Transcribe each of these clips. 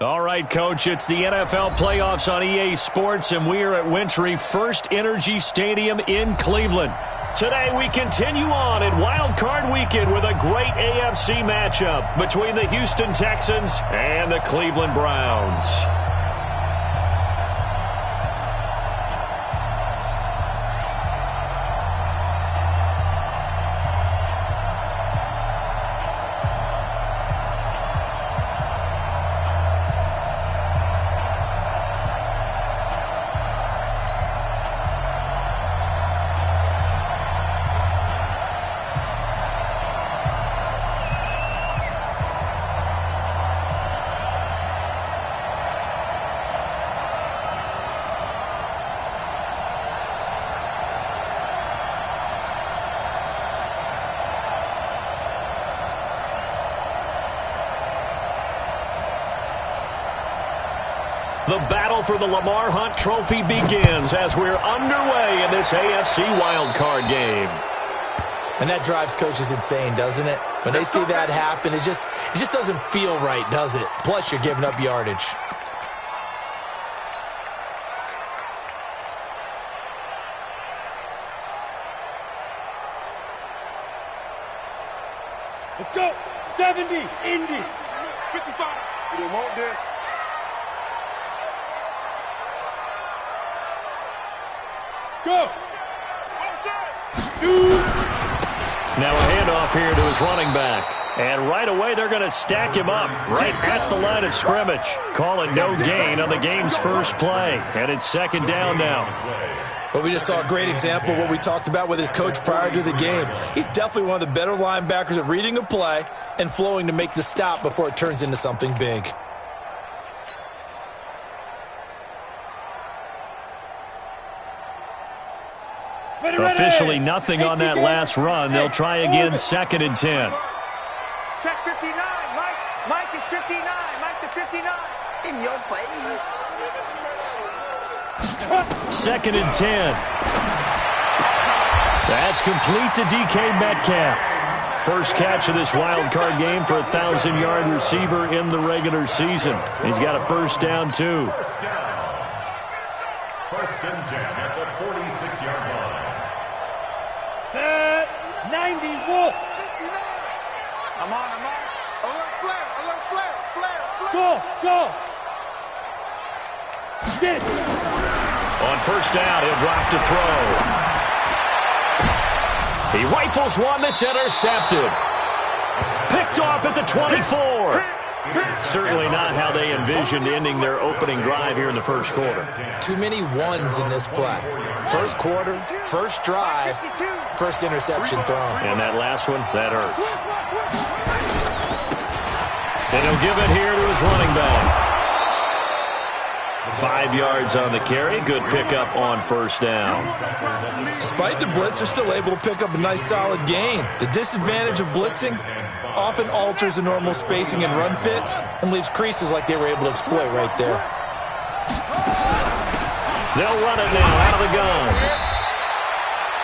All right, Coach, it's the NFL playoffs on EA Sports, and we are at Wintry First Energy Stadium in Cleveland. Today, we continue on in Wild Card Weekend with a great AFC matchup between the Houston Texans and the Cleveland Browns. The battle for the Lamar Hunt Trophy begins as we're underway in this AFC wildcard game. And that drives coaches insane, doesn't it? When they see that happen, it just doesn't feel right, does it? Plus, you're giving up yardage. Let's go. 70, Indy. 55. We don't want this. Go. Now a handoff here to his running back. And right away they're going to stack him up right at the line of scrimmage. Call it no gain on the game's first play. And it's second down now. Well, we just saw a great example of what we talked about with his coach prior to the game. He's definitely one of the better linebackers at reading a play and flowing to make the stop before it turns into something big. Officially nothing on that last run. They'll try again, second and 10. Check 59. Mike is 59. Mike the 59. In your face. Second and 10. That's complete to DK Metcalf. First catch of this wild card game for a 1,000-yard receiver in the regular season. He's got a first down, too. First and 10 at the 46-yard line. Set 90 Wolf. I'm on. Alert flare. Go. Get it. On first down, he'll drop to throw. He rifles one that's intercepted. Picked off at the 24. Certainly not how they envisioned ending their opening drive here in the first quarter. Too many ones in this play. First quarter, first drive, first interception thrown. And that last one, that hurts. And he'll give it here to his running back. 5 yards on the carry. Good pickup on first down. Despite the blitz, they're still able to pick up a nice solid gain. The disadvantage of blitzing often alters the normal spacing and run fits and leaves creases like they were able to exploit right there. They'll run it now out of the gun.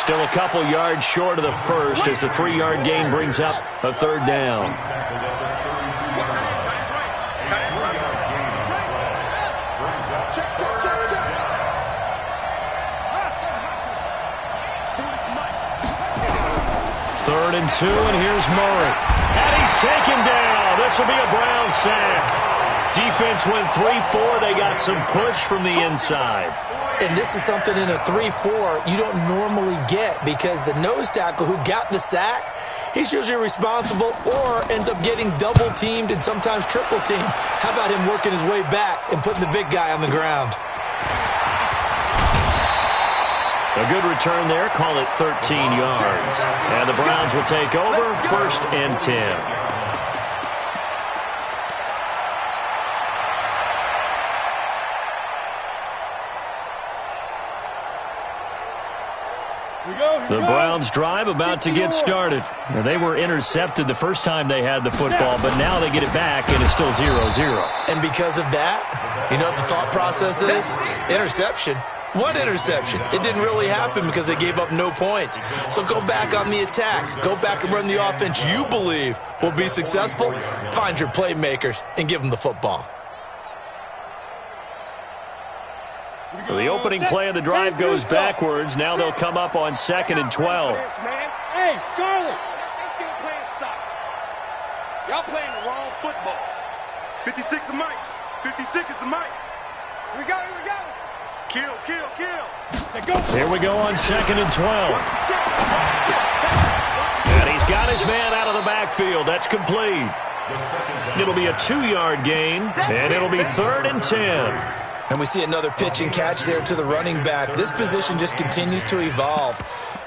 Still a couple yards short of the first as the 3-yard gain brings up a third down. Third and 2, and here's Murray. And he's taken down. This will be a Brown sack. Defense went 3-4. They got some push from the inside. And this is something in a 3-4 you don't normally get because the nose tackle who got the sack, he's usually responsible or ends up getting double-teamed and sometimes triple-teamed. How about him working his way back and putting the big guy on the ground? A good return there. Call it 13 yards. And the Browns will take over first and 10. The Browns drive about to get started. They were intercepted the first time they had the football, but now they get it back and it's still 0-0. And because of that, you know what the thought process is? Interception. What interception? It didn't really happen because they gave up no points. So go back on the attack. Go back and run the offense you believe will be successful. Find your playmakers and give them the football. So the opening play of the drive goes backwards. Now they'll come up on 2nd and 12. Hey, Charlie. They still playing soccer. Y'all playing the wrong football. 56 is the mic. 56 is the mic. Here we go. Kill. Say go. Here we go on 2nd and 12. And he's got his man out of the backfield. That's complete. It'll be a 2-yard gain, and it'll be 3rd and 10. And we see another pitch and catch there to the running back. This position just continues to evolve.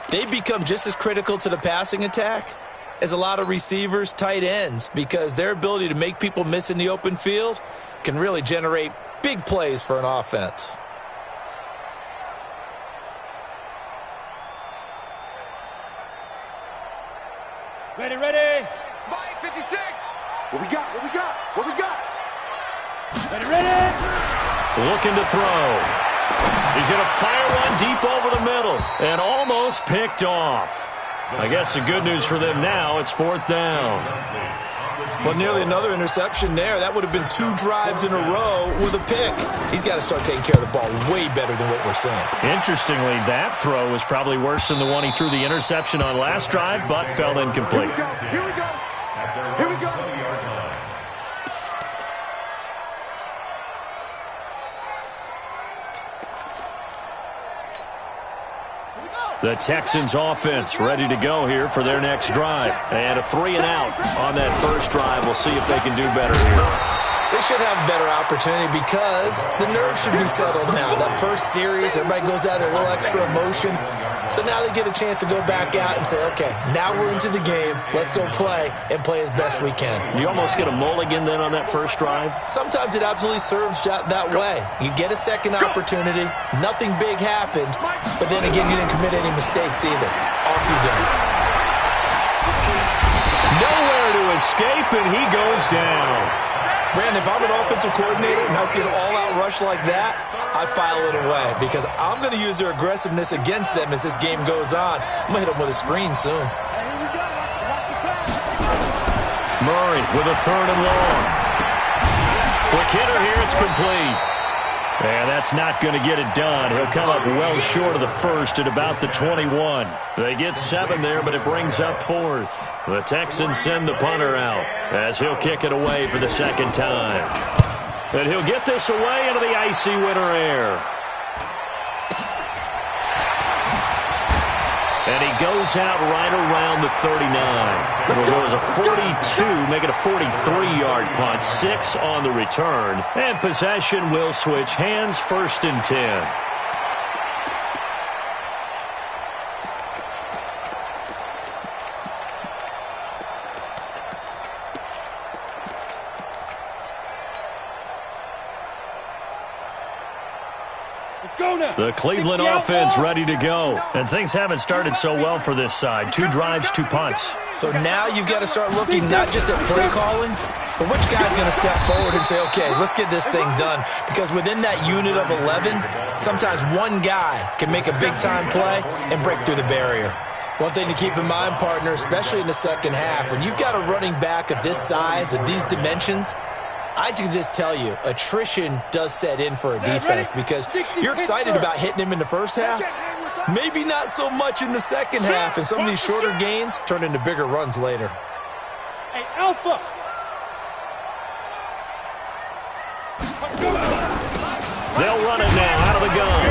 They become just as critical to the passing attack as a lot of receivers, tight ends, because their ability to make people miss in the open field can really generate big plays for an offense. Ready. Spike 56. What we got? Ready. Looking to throw. He's going to fire one deep over the middle and almost picked off. I guess the good news for them now, it's 4th down. Well, nearly another interception there. That would have been 2 drives in a row with a pick. He's got to start taking care of the ball way better than what we're seeing. Interestingly, that throw was probably worse than the one he threw the interception on last drive, but fell incomplete. Here we go. The Texans offense ready to go here for their next drive. And a 3-and-out on that first drive. We'll see if they can do better here. They should have a better opportunity because the nerves should be settled now. That first series, everybody goes out a little extra emotion. So now they get a chance to go back out and say, okay, now we're into the game. Let's go play and play as best we can. You almost get a mulligan then on that first drive? Sometimes it absolutely serves that way. You get a second opportunity. Nothing big happened. But then again, you didn't commit any mistakes either. Off you go. Nowhere to escape, and he goes down. Brandon, if I'm an offensive coordinator and I see an all-out rush like that, I file it away because I'm going to use their aggressiveness against them as this game goes on. I'm going to hit them with a screen soon. Murray with a 3rd and long. Quick hitter here, it's complete. And that's not going to get it done. He'll come up well short of the first at about the 21. They get 7 there, but it brings up 4th. The Texans send the punter out as he'll kick it away for the 2nd time. And he'll get this away into the icy winter air. And he goes out right around the 39. It'll go as a 42, make it a 43-yard punt, 6 on the return. And possession will switch hands, 1st and 10. The Cleveland offense ready to go. And things haven't started so well for this side. 2 drives, 2 punts. So now you've got to start looking not just at play calling, but which guy's going to step forward and say, okay, let's get this thing done. Because within that unit of 11, sometimes one guy can make a big-time play and break through the barrier. One thing to keep in mind, partner, especially in the second half, when you've got a running back of this size, of these dimensions, I can just tell you, attrition does set in for a defense because you're excited about hitting him in the first half. Maybe not so much in the second half, and some of these shorter gains turn into bigger runs later. Hey, Alpha! They'll run it now out of the gun.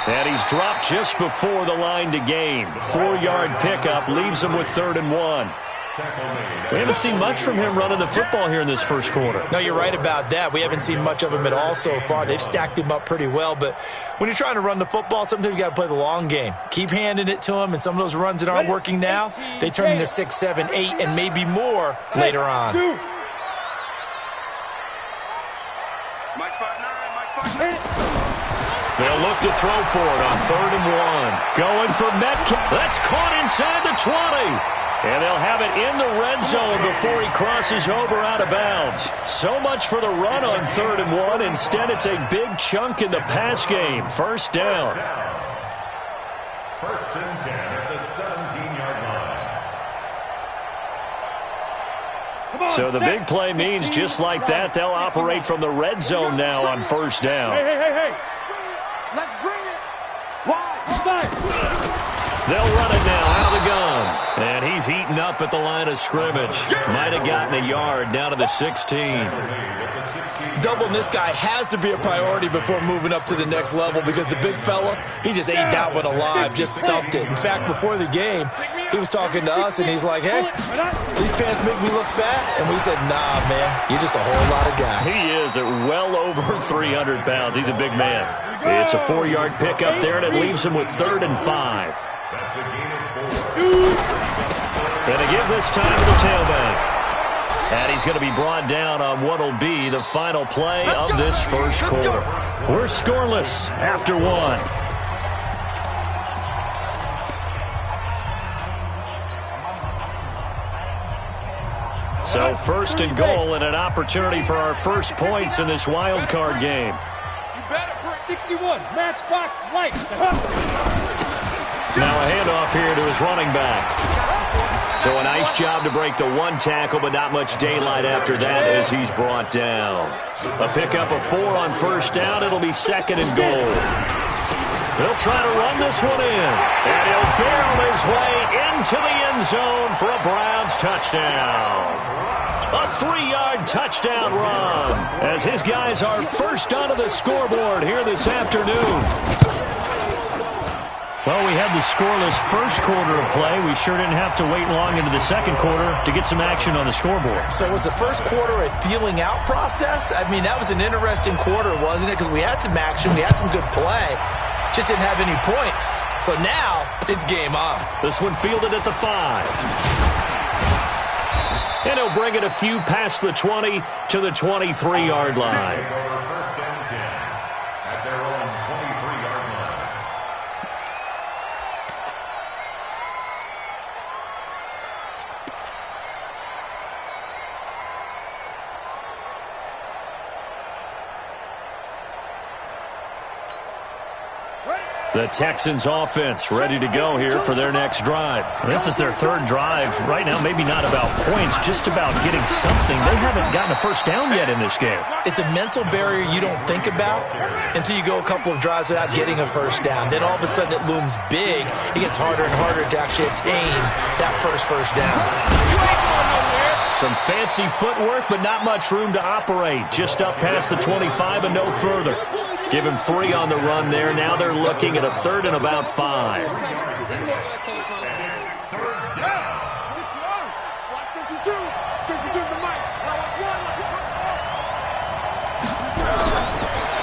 And he's dropped just before the line to gain. 4-yard pickup leaves him with 3rd and 1. We haven't seen much from him running the football here in this first quarter. No, you're right about that. We haven't seen much of him at all so far. They've stacked him up pretty well, but when you're trying to run the football, sometimes you got to play the long game. Keep handing it to him, and some of those runs that aren't working now, they turn into 6, 7, 8, and maybe more later on. They'll look to throw for it on 3rd and 1. Going for Metcalf. That's caught inside the 20. And they'll have it in the red zone before he crosses over out of bounds. So much for the run on 3rd and 1. Instead, it's a big chunk in the pass game. 1st down. 1st and 10 at the 17-yard line. So the big play means just like that, they'll operate from the red zone now on 1st down. Hey. Let's They'll run it now out of the gun. And he's heating up at the line of scrimmage. Might have gotten a yard down to the 16. Doubling this guy has to be a priority before moving up to the next level because the big fella, he just ate that one alive, just stuffed it. In fact, before the game, he was talking to us, and he's like, hey, these pants make me look fat. And we said, nah, man, you're just a whole lot of guy. He is at well over 300 pounds. He's a big man. It's a 4-yard pickup there, and it leaves him with 3rd and 5. Going to give this time to the tailback. And he's going to be brought down on what will be the final play of this first quarter. We're scoreless after 1. So 1st and goal and an opportunity for our first points in this wild card game. You better for 61. Matchbox light. Now a handoff here to his running back. So a nice job to break the 1 tackle, but not much daylight after that as he's brought down. A pickup of 4 on 1st down. It'll be 2nd and goal. He'll try to run this one in. And he'll barrel his way into the end zone for a Browns touchdown. A 3-yard touchdown run as his guys are first onto the scoreboard here this afternoon. Well, we had the scoreless first quarter of play. We sure didn't have to wait long into the second quarter to get some action on the scoreboard. So was the first quarter a feeling out process? I mean, that was an interesting quarter, wasn't it? Because we had some action, we had some good play, just didn't have any points. So now it's game on. This one fielded at the 5. And he'll bring it a few past the 20 to the 23-yard line. First and 10 at their own 23-yard line. The Texans offense ready to go here for their next drive. This is their 3rd drive. Right now, maybe not about points, just about getting something. They haven't gotten a first down yet in this game. It's a mental barrier you don't think about until you go a couple of drives without getting a first down. Then all of a sudden it looms big. It gets harder and harder to actually attain that first down. Some fancy footwork, but not much room to operate. Just up past the 25 and no further. Give him 3 on the run there. Now they're looking at a 3rd and about 5.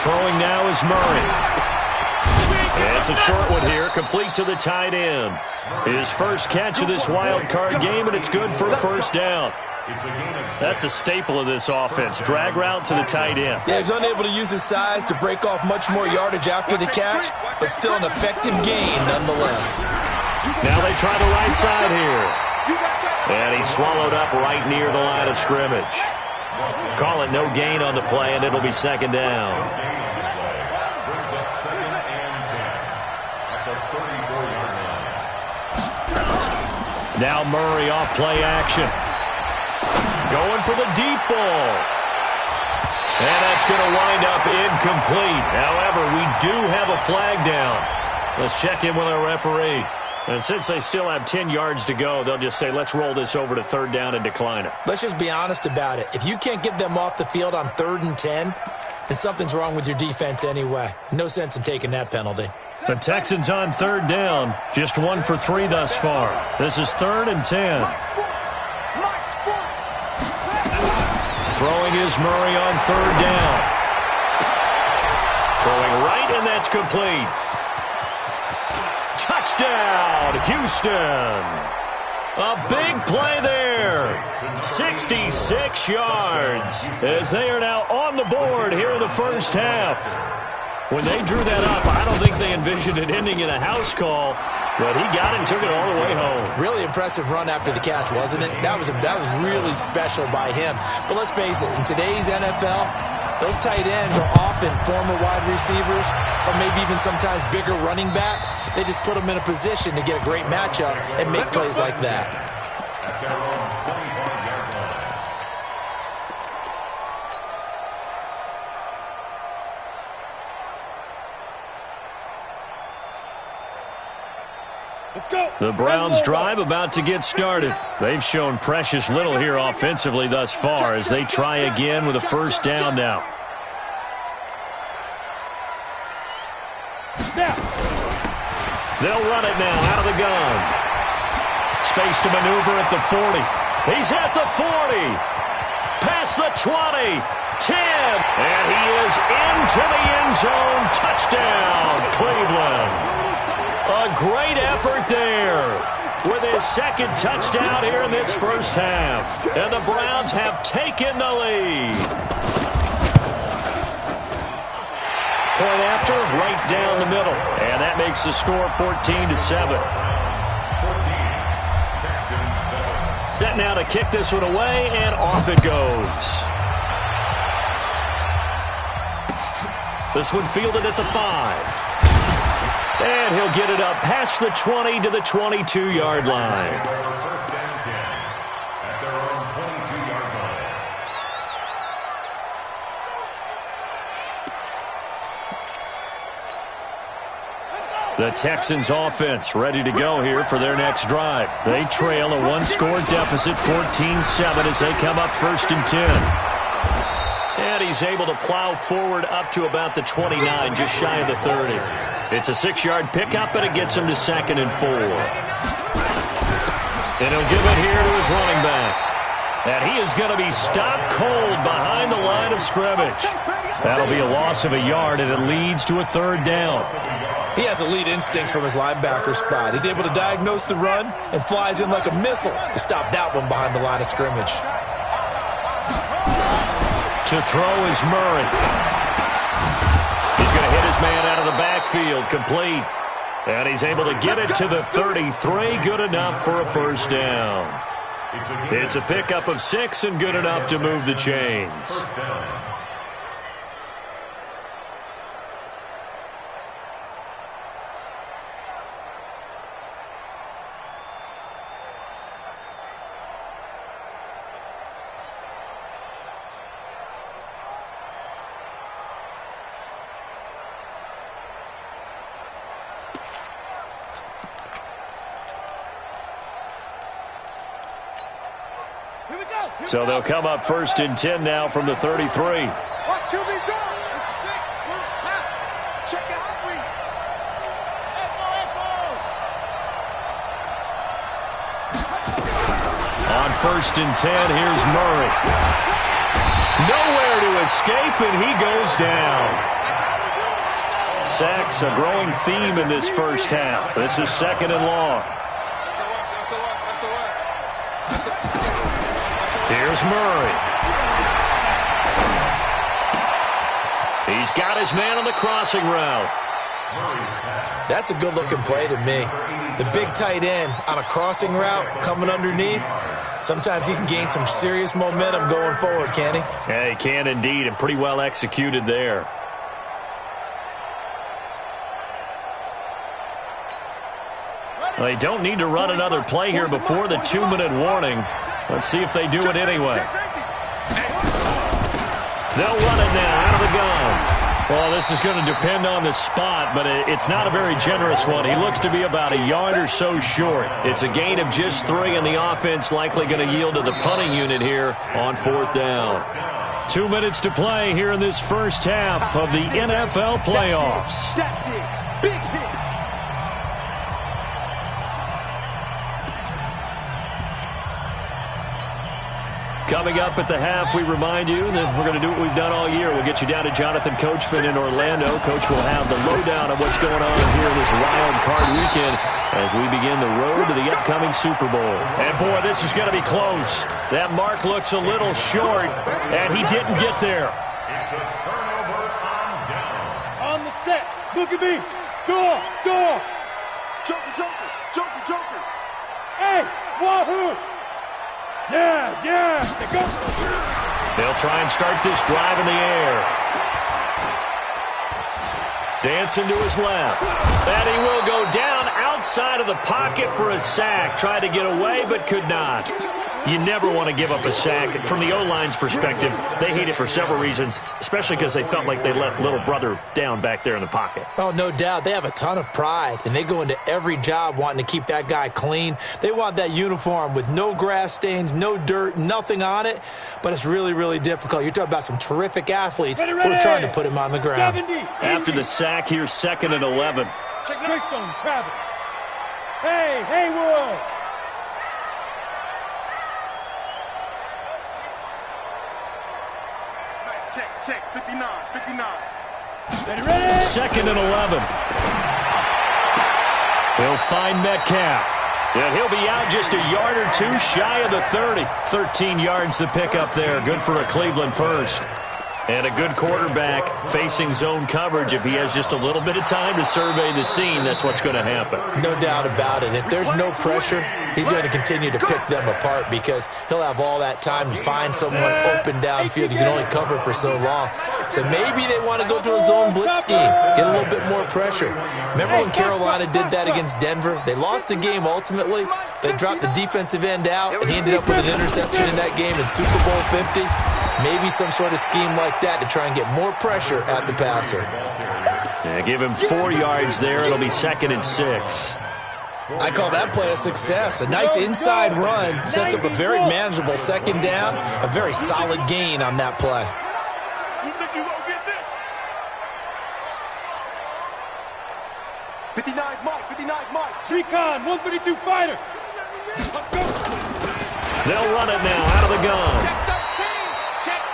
Throwing now is Murray. And it's a short one here, complete to the tight end. His first catch of this wild card game, and it's good for a first down. That's a staple of this offense. Drag route to the tight end. Yeah, he's unable to use his size to break off much more yardage after the catch, but still an effective gain nonetheless. Now they try the right side here. And he's swallowed up right near the line of scrimmage. Call it no gain on the play, and it'll be 2nd down. Brings up 2nd and 10 at the 34-yard line. Now Murray off play action. Going for the deep ball. And that's going to wind up incomplete. However, we do have a flag down. Let's check in with our referee. And since they still have 10 yards to go, they'll just say, let's roll this over to 3rd down and decline it. Let's just be honest about it. If you can't get them off the field on 3rd and 10, then something's wrong with your defense anyway. No sense in taking that penalty. The Texans on 3rd down. Just 1 for 3 thus far. This is 3rd and 10. Throwing is Murray on 3rd down. Throwing right, and that's complete. Touchdown, Houston. A big play there. 66 yards as they are now on the board here in the first half. When they drew that up, I don't think they envisioned it ending in a house call, but he got it and took it all the way home. Really impressive run after the catch, wasn't it? That was really special by him. But let's face it, in today's NFL, those tight ends are often former wide receivers or maybe even sometimes bigger running backs. They just put them in a position to get a great matchup and make plays like that. The The Browns' drive about to get started. They've shown precious little here offensively thus far as they try again with a first down now. They'll run it now out of the gun. Space to maneuver at the 40. He's at the 40. Past the 20. 10. And he is into the end zone. Touchdown, Cleveland. A great effort there with his second touchdown here in this first half. And the Browns have taken the lead. Point after, right down the middle. And that makes the score 14-7. Set now to kick this one away, and off it goes. This one fielded at the 5. And he'll get it up past the 20 to the 22-yard line. First and 10 at their own 22-yard line. The Texans offense ready to go here for their next drive. They trail a one-score deficit, 14-7, as they come up first and 10. And he's able to plow forward up to about the 29, just shy of the 30. It's a 6-yard pickup, and it gets him to 2nd and 4. And he'll give it here to his running back. And he is going to be stopped cold behind the line of scrimmage. That'll be a loss of a yard, and it leads to a third down. He has elite instincts from his linebacker spot. He's able to diagnose the run and flies in like a missile to stop that one behind the line of scrimmage. To throw is Murray. He's going to hit his man out of the backfield, complete. And he's able to get it to the 33, good enough for a first down. It's a pickup of 6 and good enough to move the chains. First down. So they'll come up first and 10 now from the 33. Check out, please. On first and 10, here's Murray. Nowhere to escape, and he goes down. Sacks, a growing theme in this first half. This is 2nd and long. Here's Murray. He's got his man on the crossing route. That's a good-looking play to me. The big tight end on a crossing route coming underneath. Sometimes he can gain some serious momentum going forward, can't he? Yeah, he can indeed, and pretty well executed there. They don't need to run another play here before the 2-minute warning. Let's see if they do it anyway. They'll run it now out of the gun. Well, this is going to depend on the spot, but it's not a very generous one. He looks to be about a yard or so short. It's a gain of just 3, and the offense likely going to yield to the punting unit here on 4th down. 2 minutes to play here in this first half of the NFL playoffs. That's it. Big hit. Coming up at the half, we remind you that we're going to do what we've done all year. We'll get you down to Jonathan Coachman in Orlando. Coach will have the lowdown of what's going on here this wild card weekend as we begin the road to the upcoming Super Bowl. And, boy, this is going to be close. That mark looks a little short, and he didn't get there. It's a turnover on down. On the set. Look at me. Door. Joker. Hey, wahoo. Yeah. Go. They'll try and start this drive in the air. Dancing to his left. And he will go down outside of the pocket for a sack. Tried to get away, but could not. You never want to give up a sack. From the O-line's perspective, they hate it for several reasons, especially because they felt like they let little brother down back there in the pocket. Oh, no doubt. They have a ton of pride, and they go into every job wanting to keep that guy clean. They want that uniform with no grass stains, no dirt, nothing on it, but it's really, really difficult. You're talking about some terrific athletes who are trying to put him on the ground. 70, After the sack, here's 2nd and 11. Greystone, Travis. Hey, Haywood. Check, 59. Ready? 2nd and 11. He'll find Metcalf. And he'll be out just a yard or two shy of the 30. 13 yards to pick up there. Good for a Cleveland first. And a good quarterback facing zone coverage. If he has just a little bit of time to survey the scene, that's what's going to happen. No doubt about it. If there's no pressure, he's going to continue to pick them apart because he'll have all that time to find someone open downfield. You can only cover for so long. So maybe they want to go to a zone blitz scheme, get a little bit more pressure. Remember when Carolina did that against Denver? They lost the game ultimately. They dropped the defensive end out, and he ended up with an interception in that game in Super Bowl 50. Maybe some sort of scheme like that to try and get more pressure at the passer. Yeah, give him 4 yards there. It'll be 2nd and 6. I call that play a success. A nice inside run sets up a very manageable 2nd down, a very solid gain on that play. You think you gonna get this? 59's Mike. Recon, 132 fighter. They'll run it now out of the gun.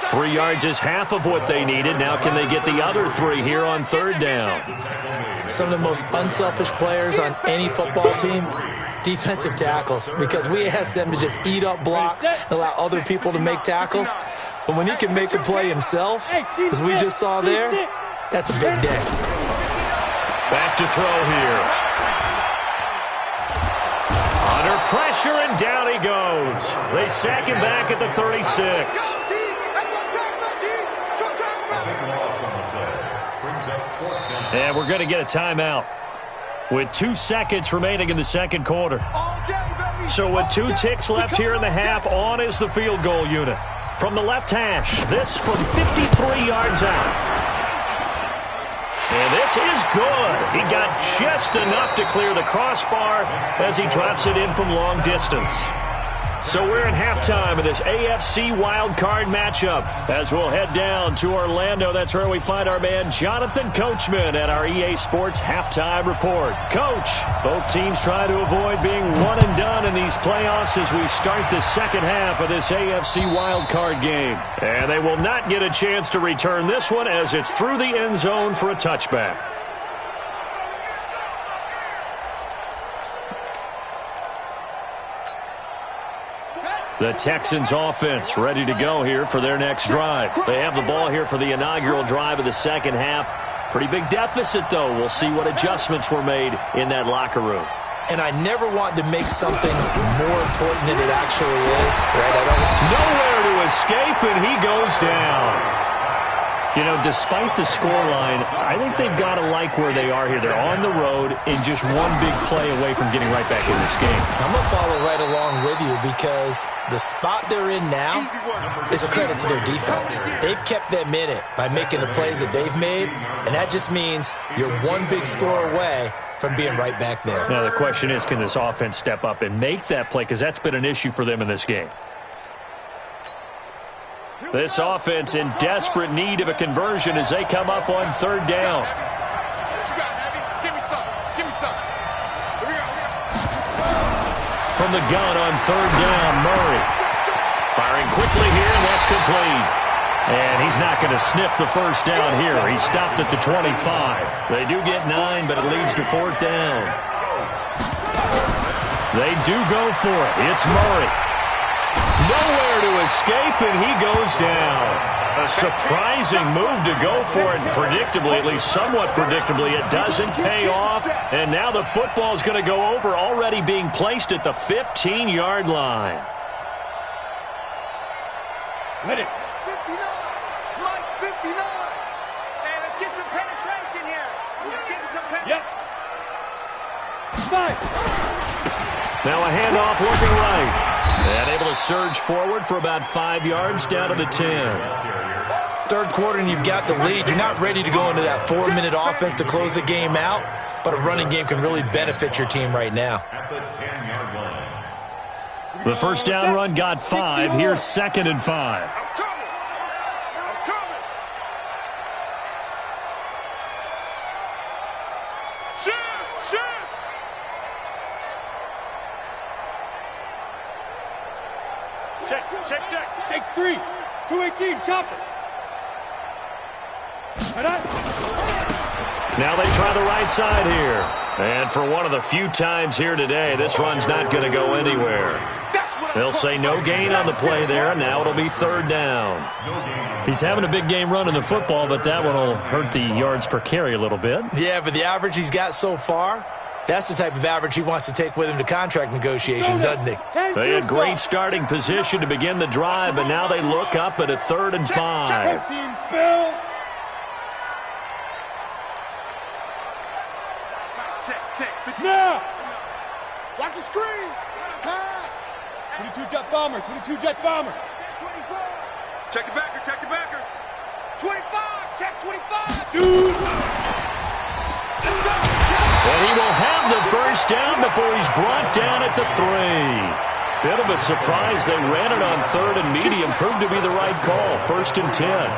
3 yards is half of what they needed. Now can they get the other 3 here on 3rd down? Some of the most unselfish players on any football team, defensive tackles, because we ask them to just eat up blocks and allow other people to make tackles. But when he can make a play himself, as we just saw there, that's a big day. Back to throw here. Under pressure, and down he goes. They sack him back at the 36. And we're going to get a timeout with 2 seconds remaining in the 2nd quarter. So with 2 ticks left here in the half, on is the field goal unit. From the left hash, this from 53 yards out. And this is good. He got just enough to clear the crossbar as he drops it in from long distance. So we're at halftime of this AFC wildcard matchup as we'll head down to Orlando. That's where we find our man Jonathan Coachman at our EA Sports Halftime Report. Coach, both teams try to avoid being one and done in these playoffs as we start the 2nd half of this AFC wildcard game. And they will not get a chance to return this one as it's through the end zone for a touchback. The Texans offense ready to go here for their next drive. They have the ball here for the inaugural drive of the 2nd half. Pretty big deficit, though. We'll see what adjustments were made in that locker room. And I never want to make something more important than it actually is. Right? Nowhere to escape, and he goes down. You know, despite the scoreline, I think they've got to like where they are here. They're on the road and just one big play away from getting right back in this game. I'm going to follow right along with you because the spot they're in now is a credit to their defense. They've kept them in it by making the plays that they've made, and that just means you're one big score away from being right back there. Now, the question is, can this offense step up and make that play? Because that's been an issue for them in this game. This offense in desperate need of a conversion as they come up on 3rd down. Give me some. From the gun on 3rd down, Murray. Firing quickly here, and that's complete. And he's not going to sniff the 1st down here. He stopped at the 25. They do get 9, but it leads to 4th down. They do go for it. It's Murray. Nowhere to escape, and he goes down. A surprising move to go for it. Predictably, at least somewhat predictably, it doesn't pay off. And now the football's going to go over, already being placed at the 15-yard line. Ready. 59. Mike's 59. Hey, let's get some penetration here. Let's get some penetration. Yep. 5. Now a handoff looking right. And able to surge forward for about 5 yards down to the 10. Third quarter and you've got the lead. You're not ready to go into that 4-minute offense to close the game out, but a running game can really benefit your team right now. At the 10-yard line. The first down run got 5. Here's 2nd and 5. I'm coming. I'm coming. Shift. Check. Shakes 3. 218. Chop it. Now they try the right side here. And for one of the few times here today, this run's not going to go anywhere. They'll say no gain on the play there. Now it'll be 3rd down. He's having a big game running the football, but that one will hurt the yards per carry a little bit. Yeah, but the average he's got so far, that's the type of average he wants to take with him to contract negotiations, doesn't he? They had great starting position to begin the drive, but now they look up at a 3rd and 5. Team spill. Check. Now. Watch the screen. Pass. 22 jet bomber. 22 jet bomber. 24. Check the backer. 25. Check 25. Shoot. And he will have the first down before he's brought down at the 3. Bit of a surprise. They ran it on 3rd and medium. Proved to be the right call. 1st and 10.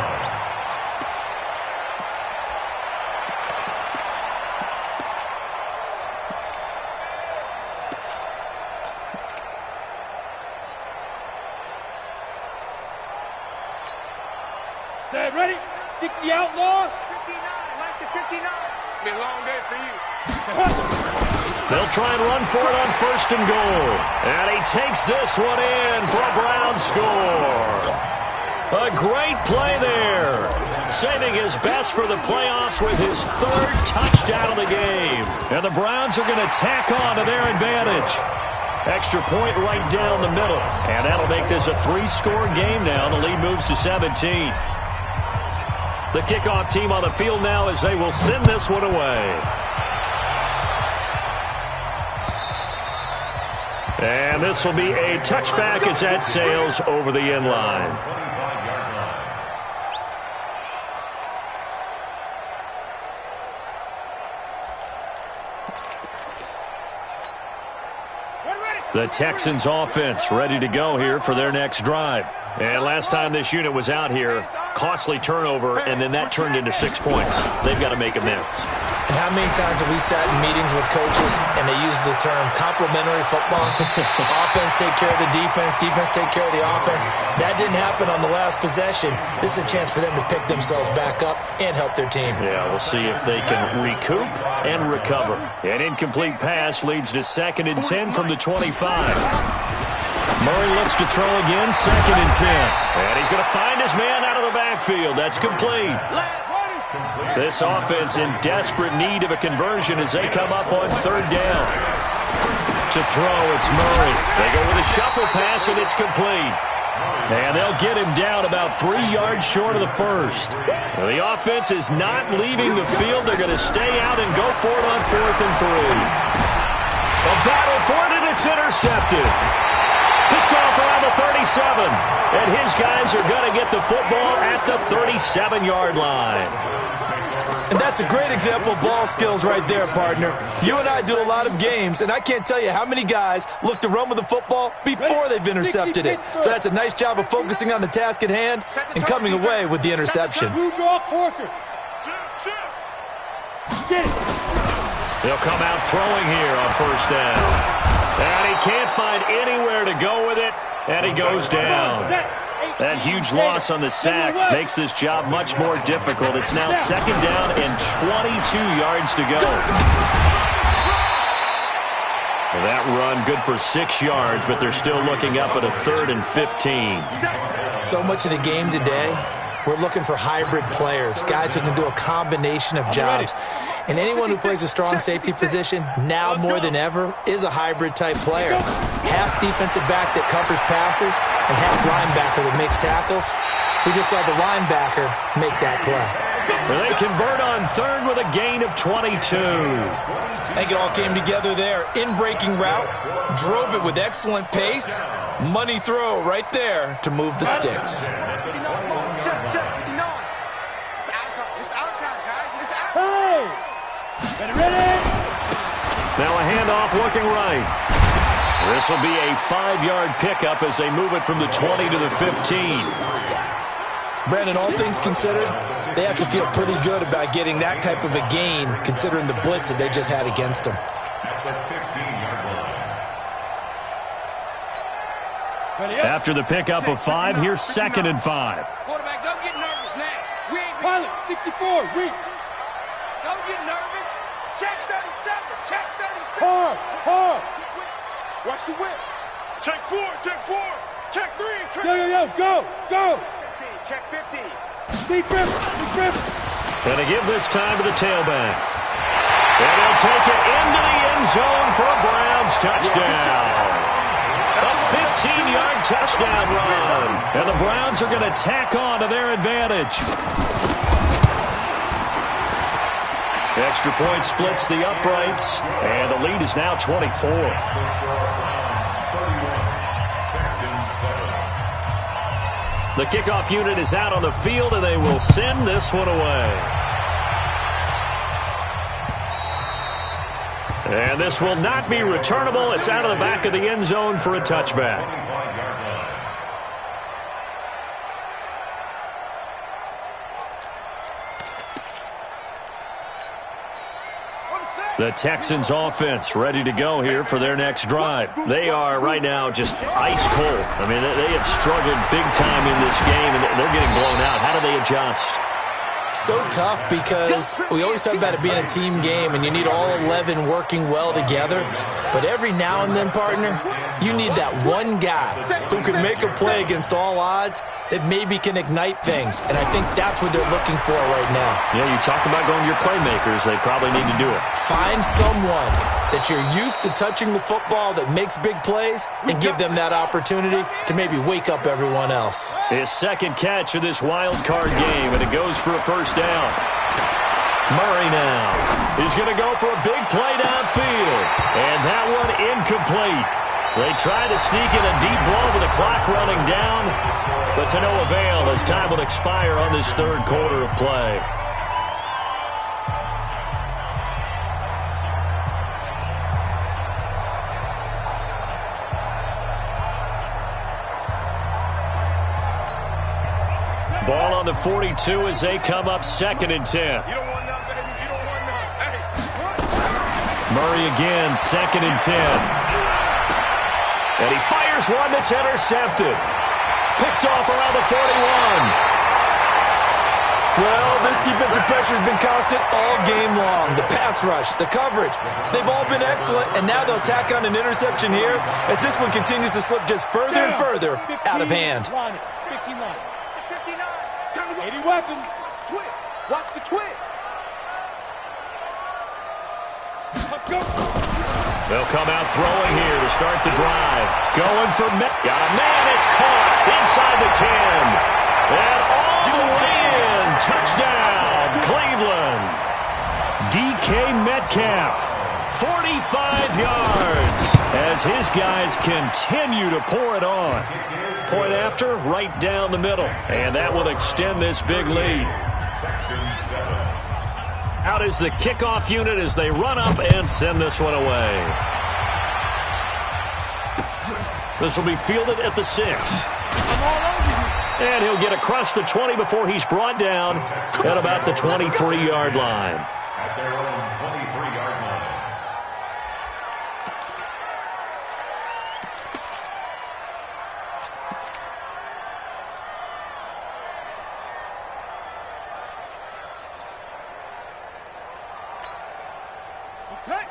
Set, ready? 60 outlaw. 59, Mike to 59. It's been a long day for you. They'll try and run for it on 1st and goal. And he takes this one in for a Brown score. A great play there. Saving his best for the playoffs with his 3rd touchdown of the game. And the Browns are going to tack on to their advantage. Extra point right down the middle. And that'll make this a 3-score game now. The lead moves to 17. The kickoff team on the field now as they will send this one away. And this will be a touchback as that sails over the end line. The Texans offense ready to go here for their next drive. And last time this unit was out here, costly turnover, and then that turned into 6 points. They've got to make amends. And how many times have we sat in meetings with coaches and they use the term complementary football? Offense take care of the defense, defense take care of the offense. That didn't happen on the last possession. This is a chance for them to pick themselves back up and help their team. Yeah, we'll see if they can recoup and recover. An incomplete pass leads to 2nd and 10 from the 25. Murray looks to throw again, 2nd and 10. And he's going to find his man out of the backfield. That's complete. This offense in desperate need of a conversion as they come up on 3rd down. To throw, it's Murray. They go with a shuffle pass, and it's complete. And they'll get him down about 3 yards short of the 1st. The offense is not leaving the field. They're going to stay out and go for it on 4th and 3. A battle for it, and it's intercepted. Picked off around the 37. And his guys are going to get the football at the 37-yard line. And that's a great example of ball skills right there, partner. You and I do a lot of games, and I can't tell you how many guys look to run with the football before they've intercepted it. So that's a nice job of focusing on the task at hand and coming away with the interception. Blue draw Corker. Get it. They'll come out throwing here on 1st down. And he can't find anywhere to go with it, and he goes down. That huge loss on the sack makes this job much more difficult. It's now 2nd down and 22 yards to go. That run good for 6 yards, but they're still looking up at a 3rd and 15. So much of the game today, we're looking for hybrid players, guys who can do a combination of jobs. And anyone who plays a strong safety position, now more than ever, is a hybrid-type player. Half defensive back that covers passes and half linebacker that makes tackles. We just saw the linebacker make that play. They convert on 3rd with a gain of 22. I think it all came together there. In-breaking route, drove it with excellent pace, Money throw right there to move the sticks. Check, 59. It's our time. It's our time, guys. It's our time. Hey! Ready? Now a handoff looking right. This will be a 5-yard pickup as they move it from the 20 to the 15. Brandon, all things considered, they have to feel pretty good about getting that type of a gain, considering the blitz that they just had against them. After the pickup of 5, here's 2nd and 5. Quarterback, don't get nervous now. We ain't Pilot, 64, weak. Don't get nervous. Check 37. Check 37. Hard. Watch the whip. Check 4. Check 4. Check 3. Check Yo, go. 15. Check 15. Deep grip. And to give this time to the tailback. And they'll take it into the end zone for a Browns touchdown. A 15-yard touchdown run. And the Browns are going to tack on to their advantage. Extra point splits the uprights. And the lead is now 24. The kickoff unit is out on the field, and they will send this one away. And this will not be returnable. It's out of the back of the end zone for a touchback. The Texans offense ready to go here for their next drive. They are right now just ice cold. I mean, they have struggled big time in this game, and they're getting blown out. How do they adjust? So tough because we always talk about it being a team game and you need all 11 working well together. But every now and then, partner, you need that one guy who can make a play against all odds that maybe can ignite things. And I think that's what they're looking for right now. Yeah, you talk about going to your playmakers. They probably need to do it. Find someone that you're used to touching the football that makes big plays and give them that opportunity to maybe wake up everyone else. His second catch of this wild card game, and it goes for a first down. Murray now. He's going to go for a big play downfield. And that one incomplete. They try to sneak in a deep ball with the clock running down, but to no avail as time will expire on this third quarter of play. Ball on the 42 as they come up 2nd and 10. You don't want none, baby. You don't want none. Hey, Murray again, 2nd and 10. And he fires one that's intercepted. Picked off around the 41. Well, this defensive pressure has been constant all game long. The pass rush, the coverage, they've all been excellent, and now they'll tack on an interception here as this one continues to slip just further and further out of hand. 15 line. 59. 80 weapon. Twist. Watch the twist. Let's go. They'll come out throwing here to start the drive. Going for got a man. It's caught inside the 10. And all the way in. Touchdown, Cleveland. DK Metcalf, 45 yards as his guys continue to pour it on. Point after, right down the middle. And that will extend this big lead. Out is the kickoff unit as they run up and send this one away. This will be fielded at the 6. And he'll get across the 20 before he's brought down at about the 23-yard line. At their own 23-yard line.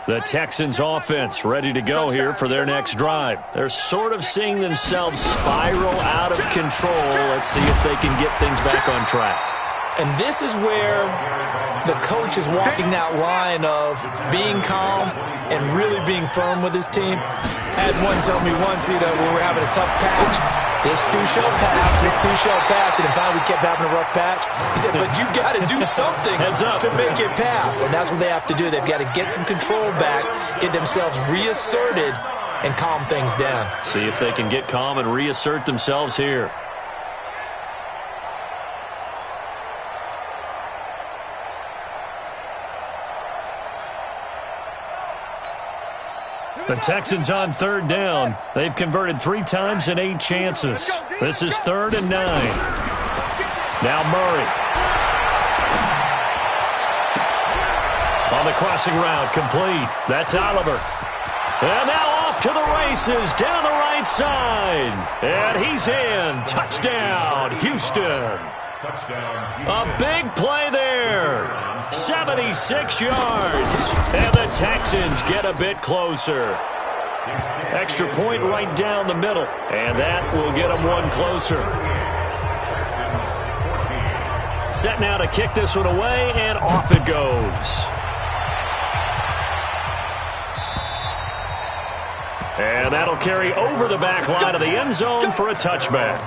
The Texans offense ready to go here for their next drive. They're sort of seeing themselves spiral out of control. Let's see if they can get things back on track. And this is where the coach is walking that line of being calm and really being firm with his team. I had one tell me once, when we were having a tough patch, this too shall pass, this too shall pass. And finally we kept having a rough patch. He said, but you got to do something to make it pass. And that's what they have to do. They've got to get some control back, get themselves reasserted, and calm things down. See if they can get calm and reassert themselves here. The Texans on third down. They've converted 3 times in 8 chances. This is 3rd and 9. Now Murray. On the crossing route, complete. That's Oliver. And now off to the races down the right side. And he's in. Touchdown, Houston. A big play there. 76 yards. And the Texans get a bit closer. Extra point right down the middle. And that will get them one closer. Set now to kick this one away, and off it goes. And that'll carry over the back line of the end zone for a touchback.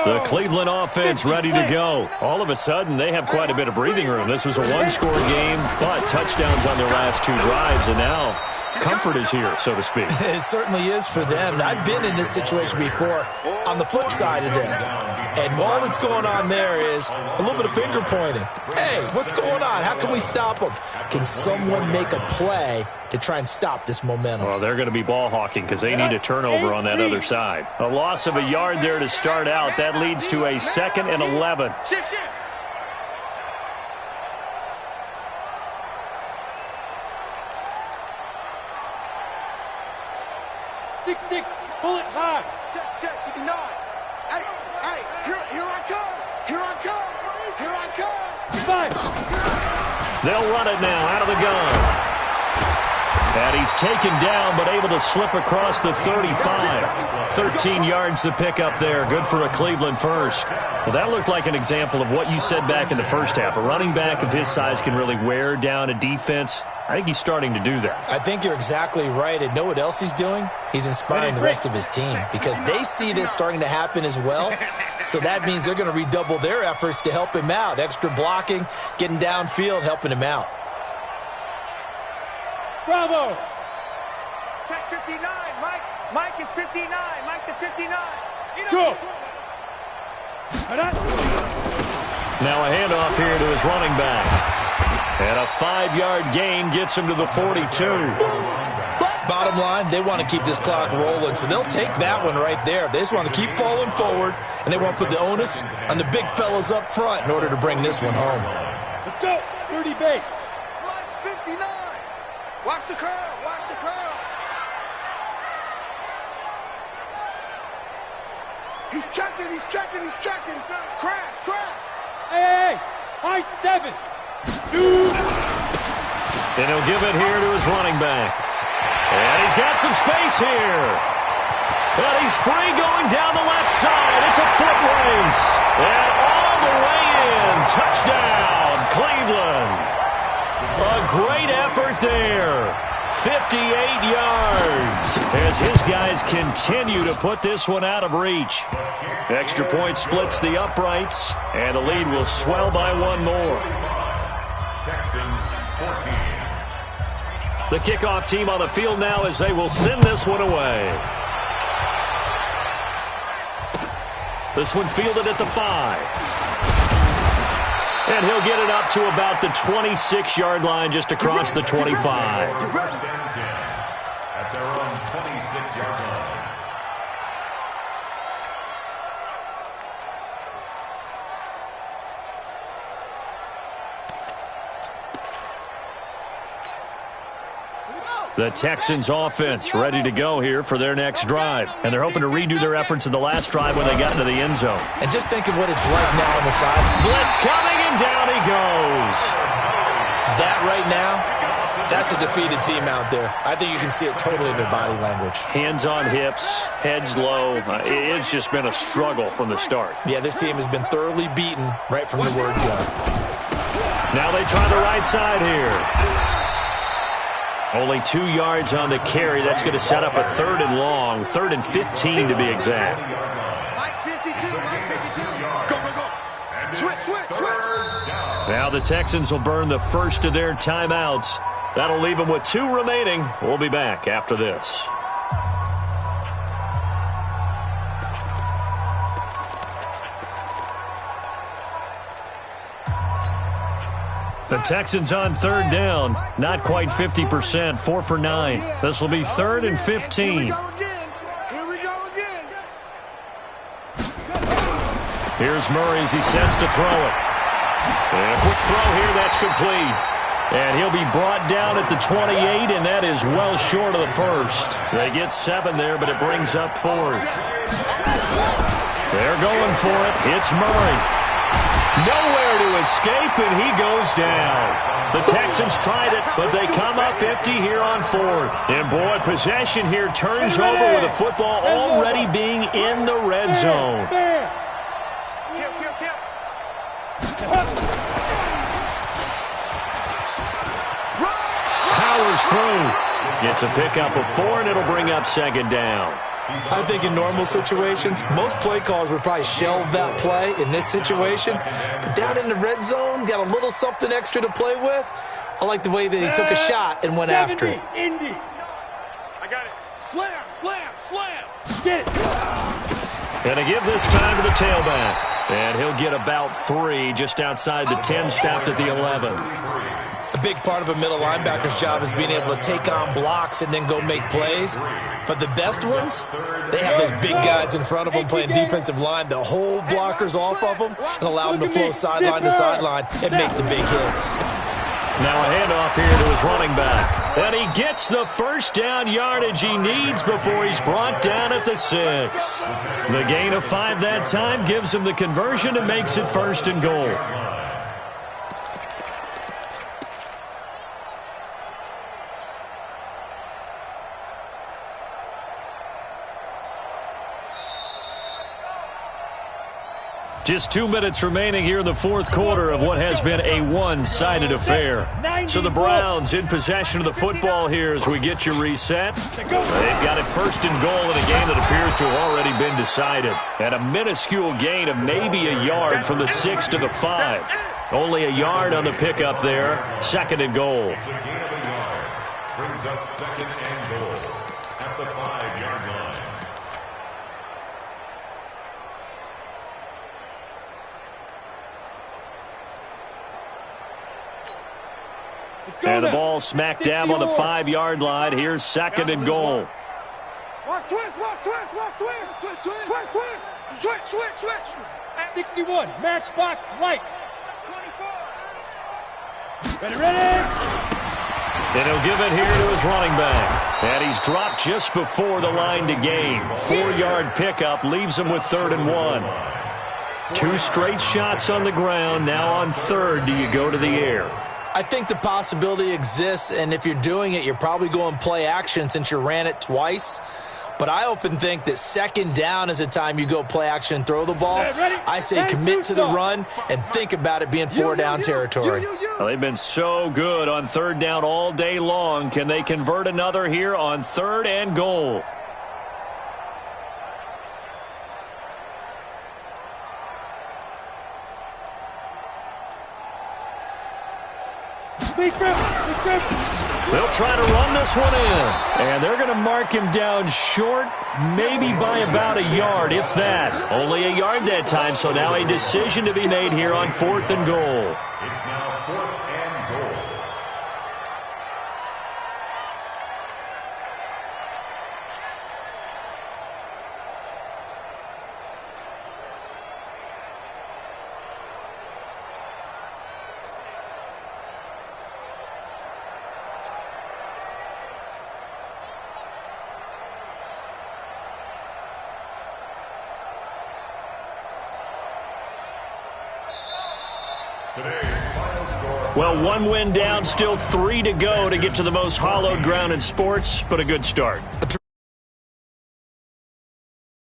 The Cleveland offense ready to go. All of a sudden, they have quite a bit of breathing room. This was a one-score game, but touchdowns on their last 2 drives, and now comfort is here, so to speak. It certainly is for them. I've been in this situation before on the flip side of this. And all that's going on there is a little bit of finger pointing. Hey, what's going on? How can we stop them? Can someone make a play to try and stop this momentum? Well, they're going to be ball hawking because they need a turnover on that other side. A loss of a yard there to start out. That leads to a 2nd and 11. Shift. 6-6, bullet high. Check, 59. Hey, here I come. Here I come. 5. They'll run it now out of the gun. And he's taken down, but able to slip across the 35. 13 yards to pick up there. Good for a Cleveland first. Well, that looked like an example of what you said back in the first half. A running back of his size can really wear down a defense. I think he's starting to do that. I think you're exactly right. And know what else he's doing? He's inspiring the rest of his team because they see this starting to happen as well. So that means they're going to redouble their efforts to help him out. Extra blocking, getting downfield, helping him out. Bravo. Check 59. Mike is 59. Mike the 59. Go. Now a handoff here to his running back. And a 5-yard gain gets him to the 42. Bottom line, they want to keep this clock rolling, so they'll take that one right there. They just want to keep falling forward, and they want to put the onus on the big fellas up front in order to bring this one home. Let's go. 30 base. Mike's 59. Watch the curl. He's checking. Crash. Hey. High 7. 2. And he'll give it here to his running back. And he's got some space here. And he's free going down the left side. It's a foot race. And all the way in. Touchdown, Cleveland. A great effort there. 58 yards as his guys continue to put this one out of reach. Extra point splits the uprights, and the lead will swell by 1 more. The kickoff team on the field now as they will send this one away. This one fielded at the 5. And he'll get it up to about the 26-yard line just across the 25. At their own 26-yard line. The Texans offense ready to go here for their next drive. And they're hoping to redo their efforts in the last drive when they got into the end zone. And just think of what it's like now on the side. Blitz coming, and down he goes. That right now, that's a defeated team out there. I think you can see it totally in their body language. Hands on hips, heads low. It's just been a struggle from the start. Yeah, this team has been thoroughly beaten right from the word go. Now they try the right side here. Only 2 yards on the carry. That's going to set up a 3rd and long, 3rd and 15 to be exact. Mike 52. Go. Switch. Now the Texans will burn the first of their timeouts. That'll leave them with 2 remaining. We'll be back after this. The Texans on 3rd down. Not quite 50%. 4 for 9. This will be 3rd and 15. Here we go again. Here's Murray as he sets to throw it. And a quick throw here. That's complete. And he'll be brought down at the 28, and that is well short of the first. They get 7 there, but it brings up 4th. They're going for it. It's Murray. Nowhere to escape, and he goes down. The Texans tried it, but they come up empty here on 4th. And, boy, possession here turns over with the football already being in the red zone. Powers through. Gets a pickup of 4, and it'll bring up 2nd down. I think in normal situations, most play callers would probably shelve that play in this situation. But down in the red zone, got a little something extra to play with. I like the way that he took a shot and went after it. Indy. I got it. Slam, slam, slam. Get it. And to give this time to the tailback. And he'll get about 3 just outside the 10, stopped at the 11. A big part of a middle linebacker's job is being able to take on blocks and then go make plays. But the best ones, they have those big guys in front of them playing defensive line to hold blockers off of them and allow them to flow sideline to sideline and make the big hits. Now a handoff here to his running back. And he gets the first down yardage he needs before he's brought down at the 6. The gain of 5 that time gives him the conversion and makes it 1st and goal. Just 2 minutes remaining here in the 4th quarter of what has been a one-sided affair. So the Browns in possession of the football here as we get you reset. They've got it 1st and goal in a game that appears to have already been decided. And a minuscule gain of maybe a yard from the 6 to the 5. Only a yard on the pickup there. 2nd and goal. It's a gain of a yard. Brings up 2nd and goal at the 5-yard line. And the ball smack dab on the 5-yard line. Here's 2nd and goal. Watch twist, watch twist, watch twist. Twist, twist, twist, twist. Switch, switch, switch. 61, matchbox lights. 24. Ready. And he'll give it here to his running back. And he's dropped just before the line to gain. 4-yard pickup leaves him with 3rd and 1. 2 straight shots on the ground. Now on 3rd, do you go to the air? I think the possibility exists, and if you're doing it, you're probably going play action since you ran it twice. But I often think that 2nd down is the time you go play action and throw the ball. I say commit to the run and think about it being 4-down territory. Well, they've been so good on 3rd down all day long. Can they convert another here on 3rd and goal? They'll try to run this one in. And they're going to mark him down short, maybe by about a yard, if that. Only a yard that time, so now a decision to be made here on 4th and goal. It's now 4th and goal. Well, 1 win down, still 3 to go to get to the most hallowed ground in sports, but a good start.